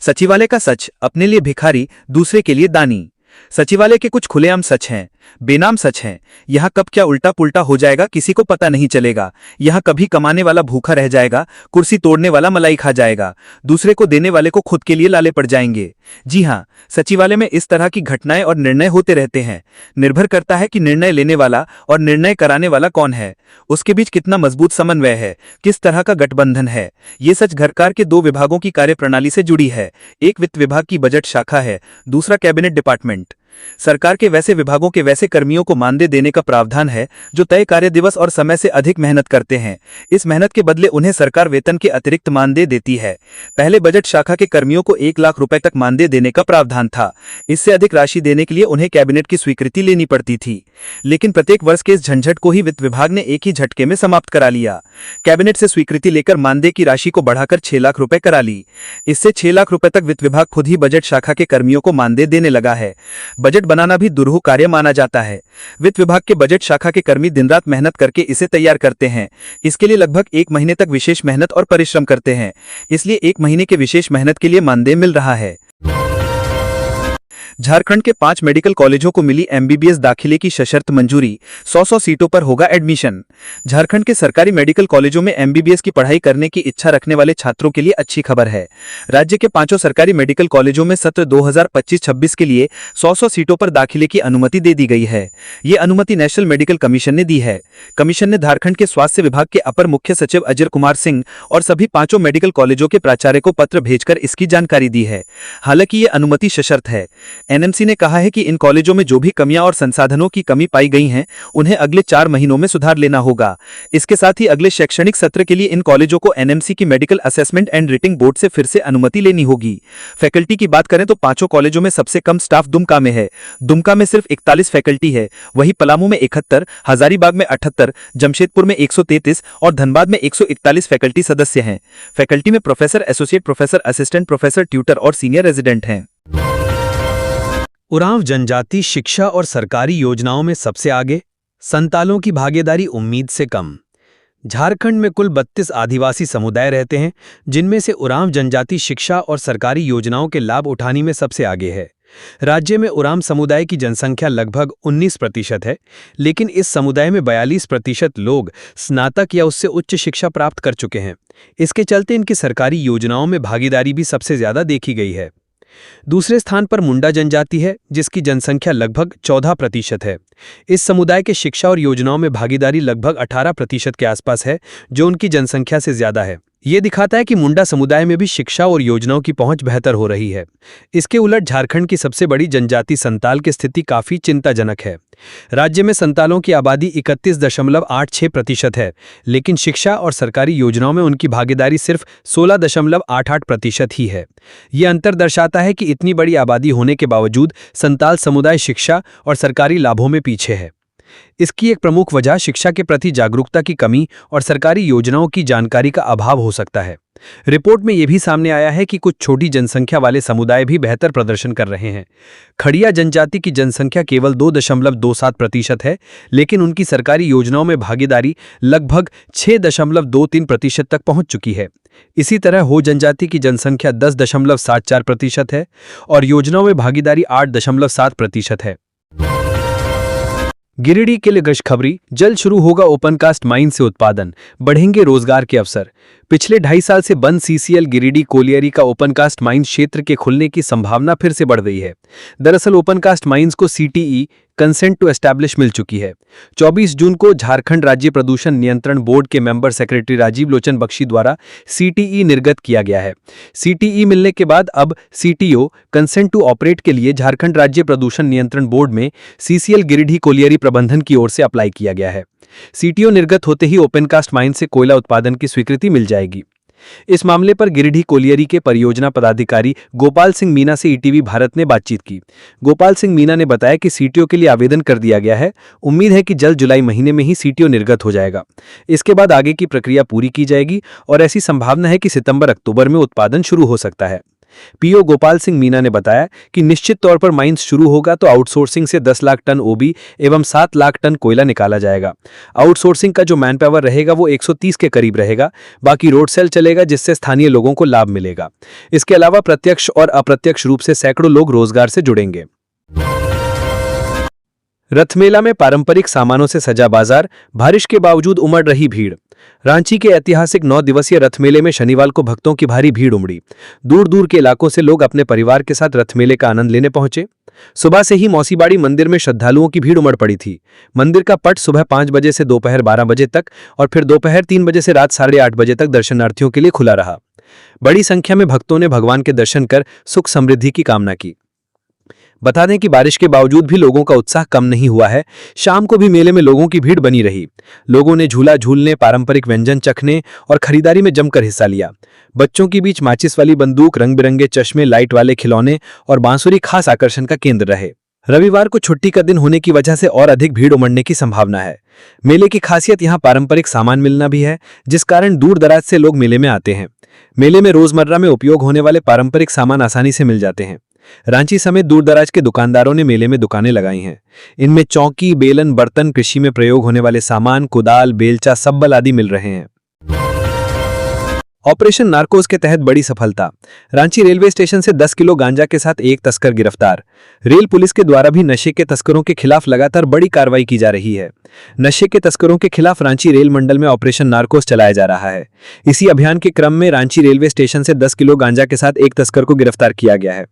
सचिवालय का सच, अपने लिए भिखारी, दूसरे के लिए दानी। सचिवालय के कुछ खुलेआम सच हैं, बेनाम सच हैं। यहाँ कब क्या उल्टा पुल्टा हो जाएगा किसी को पता नहीं चलेगा। यहाँ कभी कमाने वाला भूखा रह जाएगा, कुर्सी तोड़ने वाला मलाई खा जाएगा, दूसरे को देने वाले को खुद के लिए लाले पड़ जाएंगे। जी हाँ, सचिवालय में इस तरह की घटनाएं और निर्णय होते रहते हैं। निर्भर करता है कि निर्णय लेने वाला और निर्णय कराने वाला कौन है, उसके बीच कितना मजबूत समन्वय है, किस तरह का गठबंधन है। ये सच घरकार के 2 विभागों की कार्यप्रणाली से जुड़ी है। एक वित्त विभाग की बजट शाखा है, दूसरा कैबिनेट डिपार्टमेंट। सरकार के वैसे विभागों के वैसे कर्मियों को मानदेय देने का प्रावधान है जो तय कार्य दिवस और समय से अधिक मेहनत करते हैं। इस मेहनत के बदले उन्हें सरकार वेतन के अतिरिक्त मानदेय देती है। पहले बजट शाखा के कर्मियों को 1 लाख रुपए तक मानदेय देने का प्रावधान था। इससे अधिक राशि देने के लिए उन्हें कैबिनेट की स्वीकृति लेनी पड़ती थी, लेकिन प्रत्येक वर्ष के इस झंझट को ही वित्त विभाग ने एक ही झटके में समाप्त करा लिया। कैबिनेट से स्वीकृति लेकर मानदेय की राशि को बढ़ाकर 6 लाख रुपए करा ली। इससे 6 लाख रुपए तक वित्त विभाग खुद ही बजट शाखा के कर्मियों को मानदेय देने लगा है। बजट बनाना भी दुरूह कार्य माना जाता है। वित्त विभाग के बजट शाखा के कर्मी दिन रात मेहनत करके इसे तैयार करते हैं। इसके लिए लगभग 1 महीने तक विशेष मेहनत और परिश्रम करते हैं। इसलिए 1 महीने के विशेष मेहनत के लिए मानदेय मिल रहा है। झारखंड के 5 मेडिकल कॉलेजों को मिली एमबीबीएस दाखिले की सशर्त मंजूरी, 100 सीटों पर होगा एडमिशन। झारखंड के सरकारी मेडिकल कॉलेजों में एमबीबीएस की पढ़ाई करने की इच्छा रखने वाले छात्रों के लिए अच्छी खबर है। राज्य के 5 सरकारी मेडिकल कॉलेजों में सत्र 2025-26 के लिए 100 सीटों पर दाखिले की अनुमति दे दी गई है। ये अनुमति नेशनल मेडिकल कमीशन ने दी है। कमीशन ने झारखंड के स्वास्थ्य विभाग के अपर मुख्य सचिव अजय कुमार सिंह और सभी 5 मेडिकल कॉलेजों के प्राचार्य को पत्र भेजकर इसकी जानकारी दी है। हालांकि ये अनुमति सशर्त है। एनएमसी ने कहा है कि इन कॉलेजों में जो भी कमियां और संसाधनों की कमी पाई गई हैं, उन्हें अगले 4 महीनों में सुधार लेना होगा। इसके साथ ही अगले शैक्षणिक सत्र के लिए इन कॉलेजों को एनएमसी की medical assessment and rating board से फिर से अनुमति लेनी होगी। फैकल्टी की बात करें तो 5 कॉलेजों में सबसे कम स्टाफ दुमका में है। दुमका में सिर्फ 41 फैकल्टी है। वहीं पलामू में 71, हजारीबाग में 78, जमशेदपुर में 133 और धनबाद में 141 फैकल्टी सदस्य हैं। फैकल्टी में professor, associate professor, assistant professor, tutor और सीनियर रेजिडेंट हैं। उरांव जनजाति शिक्षा और सरकारी योजनाओं में सबसे आगे, संतालों की भागीदारी उम्मीद से कम। झारखंड में कुल 32 आदिवासी समुदाय रहते हैं, जिनमें से उरांव जनजाति शिक्षा और सरकारी योजनाओं के लाभ उठाने में सबसे आगे है। राज्य में उरांव समुदाय की जनसंख्या लगभग 19% है, लेकिन इस समुदाय में 42% लोग स्नातक या उससे उच्च शिक्षा प्राप्त कर चुके हैं। इसके चलते इनकी सरकारी योजनाओं में भागीदारी भी सबसे ज्यादा देखी गई है। दूसरे स्थान पर मुंडा जनजाति है, जिसकी जनसंख्या लगभग 14% है। इस समुदाय के शिक्षा और योजनाओं में भागीदारी लगभग 18% के आसपास है, जो उनकी जनसंख्या से ज्यादा है। ये दिखाता है कि मुंडा समुदाय में भी शिक्षा और योजनाओं की पहुंच बेहतर हो रही है। इसके उलट झारखंड की सबसे बड़ी जनजाति संताल की स्थिति काफी चिंताजनक है। राज्य में संतालों की आबादी 31.86% है, लेकिन शिक्षा और सरकारी योजनाओं में उनकी भागीदारी सिर्फ 16.88% ही है। ये अंतर दर्शाता है कि इतनी बड़ी आबादी होने के बावजूद संताल समुदाय शिक्षा और सरकारी लाभों में पीछे है। इसकी एक प्रमुख वजह शिक्षा के प्रति जागरूकता की कमी और सरकारी योजनाओं की जानकारी का अभाव हो सकता है। रिपोर्ट में यह भी सामने आया है कि कुछ छोटी जनसंख्या वाले समुदाय भी बेहतर प्रदर्शन कर रहे हैं। खड़िया जनजाति की जनसंख्या केवल 2.27% है, लेकिन उनकी सरकारी योजनाओं में भागीदारी लगभग 6.23% तक पहुंच चुकी है। इसी तरह हो जनजाति की जनसंख्या 10.74% है और योजनाओं में भागीदारी 8.7% है। गिरिडीह के लिए खुशखबरी, जल्द शुरू होगा ओपनकास्ट माइन से उत्पादन, बढ़ेंगे रोजगार के अवसर। पिछले 2.5 साल से बंद सीसीएल गिरिडीह कोलियरी का ओपनकास्ट माइन क्षेत्र के खुलने की संभावना फिर से बढ़ गई है। दरअसल ओपनकास्ट माइंस को सीटीई कंसेंट टू एस्टैब्लिश मिल चुकी है। 24 जून को झारखंड राज्य प्रदूषण नियंत्रण बोर्ड के मेंबर सेक्रेटरी राजीव लोचन बख्शी द्वारा सीटीई निर्गत किया गया है। सीटीई मिलने के बाद अब सीटीओ कंसेंट टू ऑपरेट के लिए झारखंड राज्य प्रदूषण नियंत्रण बोर्ड में सीसीएल गिरिडीह कोलियरी प्रबंधन की ओर से अप्लाई किया गया है। सीटीओ निर्गत होते ही ओपनकास्ट माइन से कोयला उत्पादन की स्वीकृति मिल जाएगी। इस मामले पर गिरिडीह कोलियरी के परियोजना पदाधिकारी गोपाल सिंह मीना से ईटीवी भारत ने बातचीत की। गोपाल सिंह मीना ने बताया कि सीटीओ के लिए आवेदन कर दिया गया है। उम्मीद है कि जल्द जुलाई महीने में ही सीटीओ निर्गत हो जाएगा। इसके बाद आगे की प्रक्रिया पूरी की जाएगी और ऐसी संभावना है कि सितंबर-अक्टूबर में उत्पादन शुरू हो सकता है। पीओ गोपाल सिंह मीना ने बताया कि निश्चित तौर पर माइंस शुरू होगा तो आउटसोर्सिंग से 10 लाख टन ओबी एवं 7 लाख टन कोयला निकाला जाएगा। आउटसोर्सिंग का जो मैन पावर रहेगा वो 130 के करीब रहेगा। बाकी रोड सेल चलेगा जिससे स्थानीय लोगों को लाभ मिलेगा। इसके अलावा प्रत्यक्ष और अप्रत्यक्ष रूप से सैकड़ों लोग रोजगार से जुड़ेंगे। रथमेला में पारंपरिक सामानों से सजा बाजार, बारिश के बावजूद उमड़ रही भीड़। रांची के ऐतिहासिक 9 दिवसीय रथमेले में शनिवार को भक्तों की भारी भीड़ उमड़ी। दूर दूर के इलाकों से लोग अपने परिवार के साथ रथमेले का आनंद लेने पहुंचे। सुबह से ही मौसीबाड़ी मंदिर में श्रद्धालुओं की भीड़ उमड़ पड़ी थी। मंदिर का पट सुबह 5 बजे से दोपहर 12 बजे तक और फिर दोपहर 3 बजे से रात 8:30 बजे तक दर्शनार्थियों के लिए खुला रहा। बड़ी संख्या में भक्तों ने भगवान के दर्शन कर सुख समृद्धि की कामना की। बता दें कि बारिश के बावजूद भी लोगों का उत्साह कम नहीं हुआ है। शाम को भी मेले में लोगों की भीड़ बनी रही। लोगों ने झूला झूलने, पारंपरिक व्यंजन चखने और खरीदारी में जमकर हिस्सा लिया। बच्चों के बीच माचिस वाली बंदूक, रंग बिरंगे चश्मे, लाइट वाले खिलौने और बांसुरी खास आकर्षण का केंद्र रहे। रविवार को छुट्टी का दिन होने की वजह से और अधिक भीड़ उमड़ने की संभावना है। मेले की खासियत यहाँ पारंपरिक सामान मिलना भी है, जिस कारण दूर दराज से लोग मेले में आते हैं। मेले में रोजमर्रा में उपयोग होने वाले पारंपरिक सामान आसानी से मिल जाते हैं। रांची समेत दूर दराज के दुकानदारों ने मेले में दुकानें लगाई हैं। इनमें चौकी, बेलन, बर्तन, कृषि में प्रयोग होने वाले सामान, कुदाल, बेलचा, सब्बल आदि मिल रहे हैं। ऑपरेशन नार्कोस के तहत बड़ी सफलता। रांची रेलवे स्टेशन से 10 किलो गांजा के साथ एक तस्कर गिरफ्तार। रेल पुलिस के द्वारा भी नशे के तस्करों के खिलाफ लगातार बड़ी कार्रवाई की जा रही है। नशे के तस्करों के खिलाफ रांची रेल मंडल में ऑपरेशन नार्कोस चलाया जा रहा है। इसी अभियान के क्रम में रांची रेलवे स्टेशन से 10 किलो गांजा के साथ एक तस्कर को गिरफ्तार किया गया है।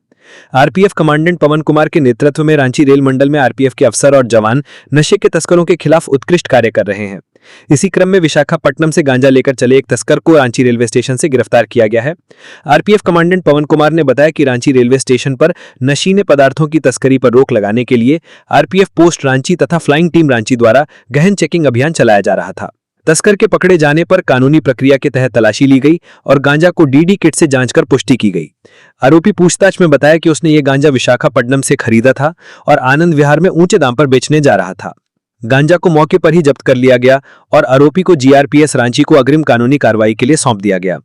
आरपीएफ कमांडेंट पवन कुमार के नेतृत्व में रांची रेल मंडल में आरपीएफ के अफसर और जवान नशे के तस्करों के खिलाफ उत्कृष्ट कार्य कर रहे हैं। इसी क्रम में विशाखापट्टनम से गांजा लेकर चले एक तस्कर को रांची रेलवे स्टेशन से गिरफ्तार किया गया है। आरपीएफ कमांडेंट पवन कुमार ने बताया कि रांची रेलवे स्टेशन पर नशीले पदार्थों की तस्करी पर रोक लगाने के लिए आरपीएफ पोस्ट रांची तथा फ्लाइंग टीम रांची द्वारा गहन चेकिंग अभियान चलाया जा रहा था। तस्कर के पकड़े जाने पर कानूनी प्रक्रिया के तहत तलाशी ली गई और गांजा को डीडी किट से जांच कर पुष्टि की गई। आरोपी पूछताछ में बताया कि उसने ये गांजा विशाखापट्टनम से खरीदा था और आनंद विहार में ऊंचे दाम पर बेचने जा रहा था। गांजा को मौके पर ही जब्त कर लिया गया और आरोपी को जीआरपीएस रांची को अग्रिम कानूनी कार्रवाई के लिए सौंप दिया गया।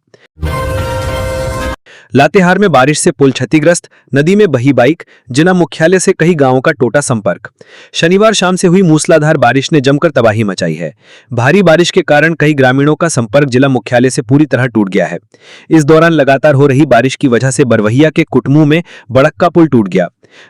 लातेहार में बारिश से पुल क्षतिग्रस्त, नदी में बही बाइक, जिला मुख्यालय से कई गांवों का टूटा संपर्क। शनिवार शाम से हुई मूसलाधार बारिश ने जमकर तबाही मचाई है। भारी बारिश के कारण कई ग्रामीणों का संपर्क जिला मुख्यालय से पूरी तरह टूट गया है। इस दौरान लगातार हो रही बारिश की वजह से बरवहिया के कुटमू में बड़क्का पुल टूट गया।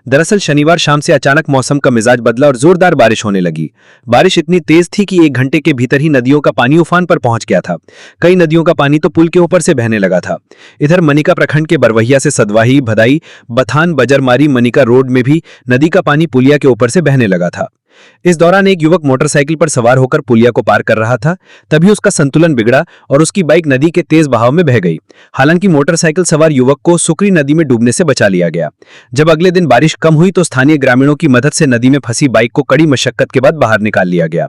दरअसल शनिवार शाम से अचानक मौसम का मिजाज बदला और जोरदार बारिश होने लगी। बारिश इतनी तेज थी कि 1 घंटे के भीतर ही नदियों का पानी उफान पर पहुंच गया था। कई नदियों का पानी तो पुल के ऊपर से बहने लगा था। इधर मनिका प्रखंड के बरवहिया से सदवाही, भदाई, बथान, बजरमारी, मनिका रोड में भी नदी का पानी पुलिया के ऊपर से बहने लगा था। इस दौरान एक युवक मोटरसाइकिल पर सवार होकर पुलिया को पार कर रहा था। तभी उसका संतुलन बिगड़ा और उसकी बाइक नदी के तेज बहाव में बह गई। हालांकि मोटरसाइकिल सवार युवक को सुकरी नदी में डूबने से बचा लिया गया। जब अगले दिन बारिश कम हुई तो स्थानीय ग्रामीणों की मदद से नदी में फंसी बाइक को कड़ी मशक्कत के बाद बाहर निकाल लिया गया।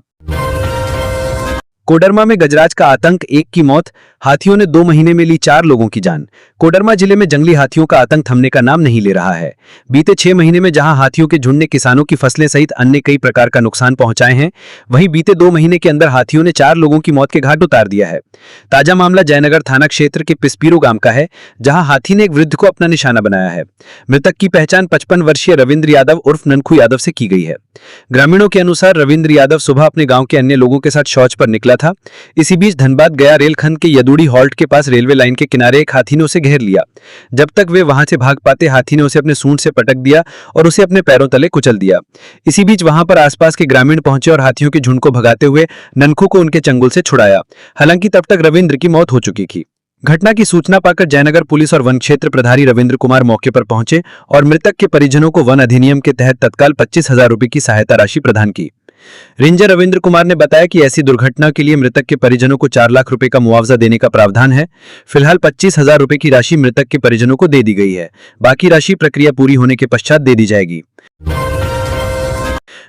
कोडरमा में गजराज का आतंक, 1 की मौत। हाथियों ने 2 महीने में ली 4 लोगों की जान। कोडरमा जिले में जंगली हाथियों का आतंक थमने का नाम नहीं ले रहा है। बीते 6 महीने में जहां हाथियों के झुंड ने किसानों की फसलें सहित अन्य कई प्रकार का नुकसान पहुंचाए हैं, वहीं बीते 2 महीने के अंदर हाथियों ने 4 लोगों की मौत के घाट उतार दिया है। ताजा मामला जयनगर थाना क्षेत्र के पिस्पीरो गांव का है, जहां हाथी ने एक वृद्ध को अपना निशाना बनाया है। मृतक की पहचान 55 वर्षीय रविंद्र यादव उर्फ ननखू यादव से की गई है। ग्रामीणों के अनुसार रविंद्र यादव सुबह अपने गांव के अन्य लोगों के साथ शौच पर निकला था। इसी बीच धनबाद गया रेलखंड के यदुड़ी हॉल्ट के पास रेलवे लाइन के किनारे एक हाथी ने उसे घेर लिया। जब तक वे वहां से भाग पाते, हाथी ने उसे अपने सूंड से पटक दिया और उसे अपने पैरों तले कुचल दिया। इसी बीच वहां पर आसपास के ग्रामीण पहुंचे और हाथियों के झुंड को भगाते हुए ननखू को उनके चंगुल से छुड़ाया। हालांकि तब तक रविंद्र की मौत हो चुकी थी। घटना की सूचना पाकर जयनगर पुलिस और वन क्षेत्र प्रभारी रविंद्र कुमार मौके पर पहुंचे और मृतक के परिजनों को वन अधिनियम के तहत तत्काल 25,000 रुपए की सहायता राशि प्रदान की। रेंजर रविंद्र कुमार ने बताया कि ऐसी दुर्घटना के लिए मृतक के परिजनों को 4 लाख रुपए का मुआवजा देने का प्रावधान है। फिलहाल 25,000 रुपए की राशि मृतक के परिजनों को दे दी गई है। बाकी राशि प्रक्रिया पूरी होने के पश्चात दे दी जाएगी।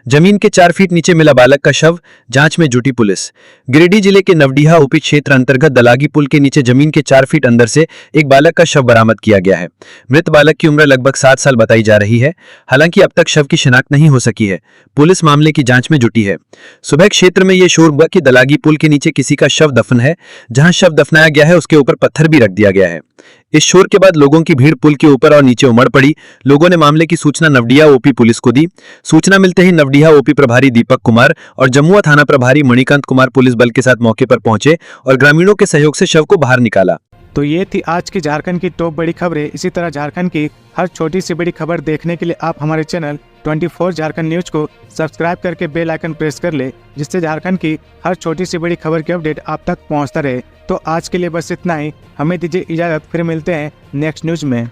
जमीन के 4 फीट नीचे मिला बालक का शव, जांच में जुटी पुलिस। गिरिडीह जिले के नवडीहा ओपी क्षेत्र अंतर्गत दलागी पुल के नीचे जमीन के 4 फीट अंदर से एक बालक का शव बरामद किया गया है। मृत बालक की उम्र लगभग 7 साल बताई जा रही है। हालांकि अब तक शव की शिनाख्त नहीं हो सकी है। पुलिस मामले की जांच में जुटी है। सुबह क्षेत्र में यह शोर हुआ कि दलागी पुल के नीचे किसी का शव दफन है। जहां शव दफनाया गया है उसके ऊपर पत्थर भी रख दिया गया है। इस शोर के बाद लोगों की भीड़ पुल के ऊपर और नीचे उमड़ पड़ी। लोगों ने मामले की सूचना नवडीहा ओपी पुलिस को दी। सूचना मिलते ही नवडीहा ओपी प्रभारी दीपक कुमार और जमुआ थाना प्रभारी मणिकांत कुमार पुलिस बल के साथ मौके पर पहुंचे और ग्रामीणों के सहयोग से शव को बाहर निकाला। तो ये थी आज की झारखंड की टॉप बड़ी खबरें। इसी तरह झारखंड की हर छोटी सी बड़ी खबर देखने के लिए आप हमारे चैनल 24 झारखंड न्यूज को सब्सक्राइब करके बेल आइकन प्रेस कर ले, जिससे झारखंड की हर छोटी सी बड़ी खबर की अपडेट आप तक पहुंचता रहे। तो आज के लिए बस इतना ही। हमें दीजिए इजाजत, फिर मिलते हैं नेक्स्ट न्यूज में।